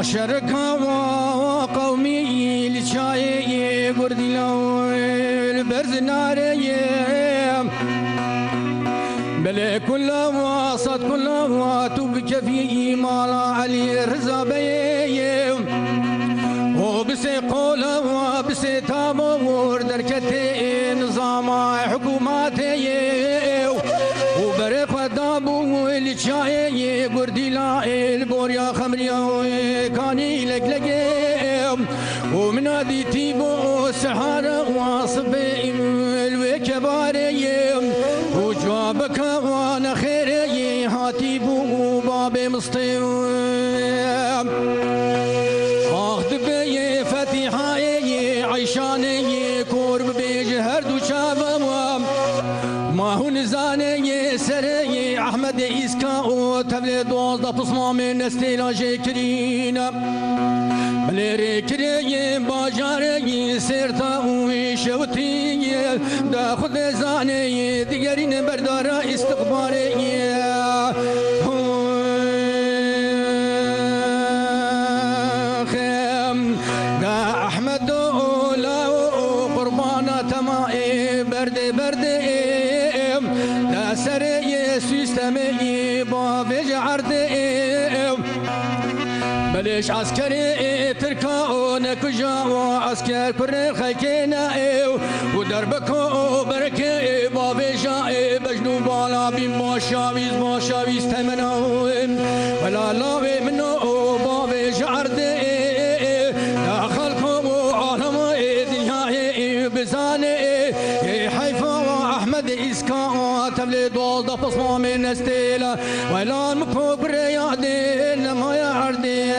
شركة وقومي لشاي قردي لو البرز ناري بل كل وسط كل وتبكفي مالا علي الرزابي وبسي قول وبسي تامور دركتي نظام حكوماتي وبرق دابو الشاي قردي لا البوريا خمريا كاني لك لك ومن هذه تيبو سحارة واصبي الوكباري وجوابك وانا خيري هاتيبو بابي مصطيم اخذ بي فتيحاي عيشاني كورب بيجهر دو شابم ما هو نزاني سري احمد اسكا وتبلي دوز دا تصمام من استيلا جكرين بليري كري باجاري سيرتا وشوتي دا خد زاني ديارين بردارا استقباري دا احمد لا قربانا تمائي بردي بردي دا سري سيستمي بافج عردي بلش عسكري تركا كجا وعسكر كر خيكينا ودربكو بركي بافيجا بجنو بالا بما شاويز تمنا ولا لاوي منو بافيجا عردي داخلكم عالم دنيا بزاني حيفا احمد اسكا تبلي دول دا بصمه من استيلا ولا مكبر يا دين ما يعردي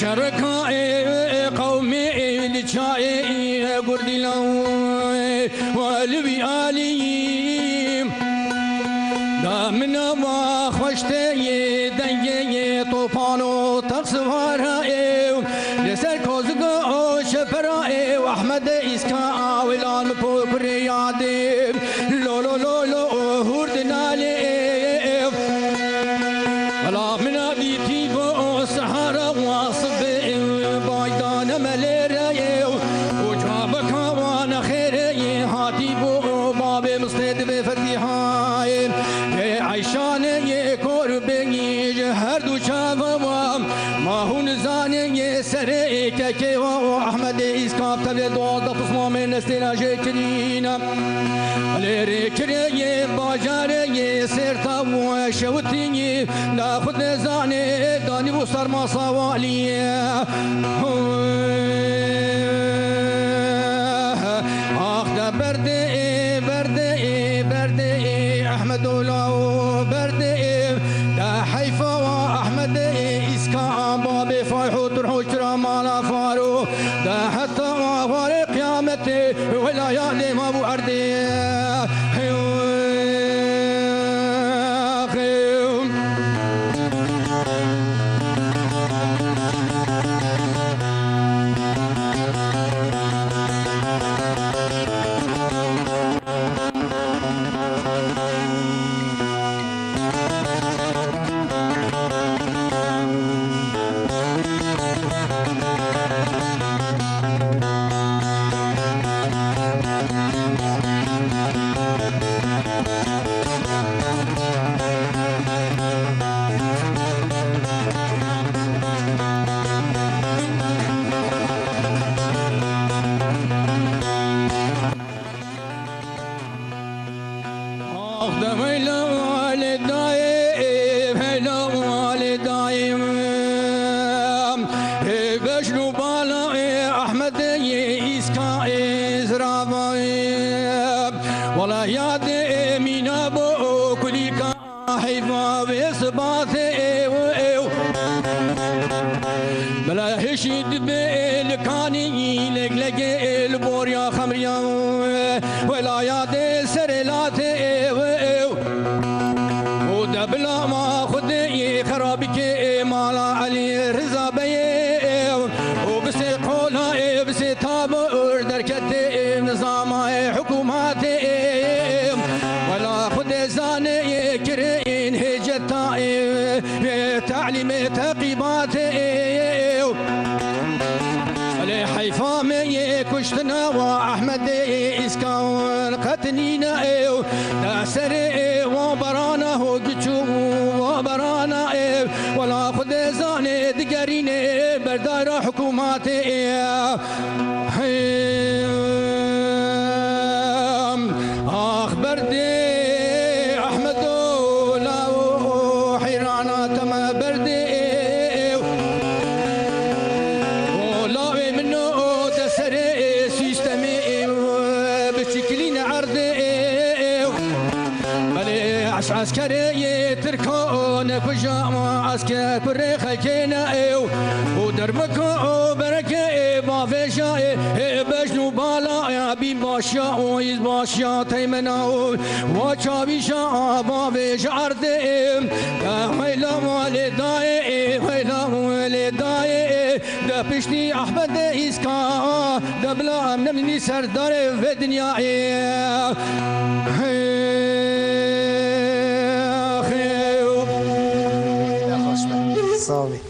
شركاء قومي لشاي قردي لو والبي آليم دا من ما خوشتي دنجي طوفانو تقصوارائي لسر كوزقو شفرائي واحمد اسكا ولان مفوق ريادي لو لو لو لو هوردنا لي ولا من هذه تيبو السحارة واصب بايدان مليري وجابك وانا خيري هاتيبو بابي مصيد بفتيحاي عيشاني كوربي جهر دو شافوا ما هو نزاني سري كي واحمد اسكاب تبي دو دفص من استنا جكرين ليري كري باجاري سيرتا وشوتي ناخذ نزاني داني وصار ما صوالي اخذ بردي بردي بردي احمد ولو بردي دا حيفا واحمد اسكا بابي فايحو ترحو مالا فارو دا حتى وفاري قيامتي ولا يالي ما ابو اردي إسكا إزرابا ولا ياد مينا بو كليكا حيفا بإصبات بلا هشيد بالكاني لقلق البوريا خمريا ولا ياد سرلات ودبلا ما خدي خرابك مالا علي رضا بي وبسي قولا بسي تابور دركت نظام حكومات ولا خد زاني كرين هجتا تعليم تقيبات حيفا مي كشتنا وأحمد إسكان قتنينا دا سري وبرانا هوجتشو وبرانا ولا خد زاني دقرين بردار حكومات أخبر دي أحمد لا حيرانا تما بردي عسكري تركون كجام عسكري خلكينا ودربكو بركي بافيشا بجنو بالا يا بين باشا ويز باشا تيمنا وشابيشا بافيشا عردي ويلا والداي ويلا والداي دا بشتي احمد اسكا دبلا مني سردار في الدنيا صافي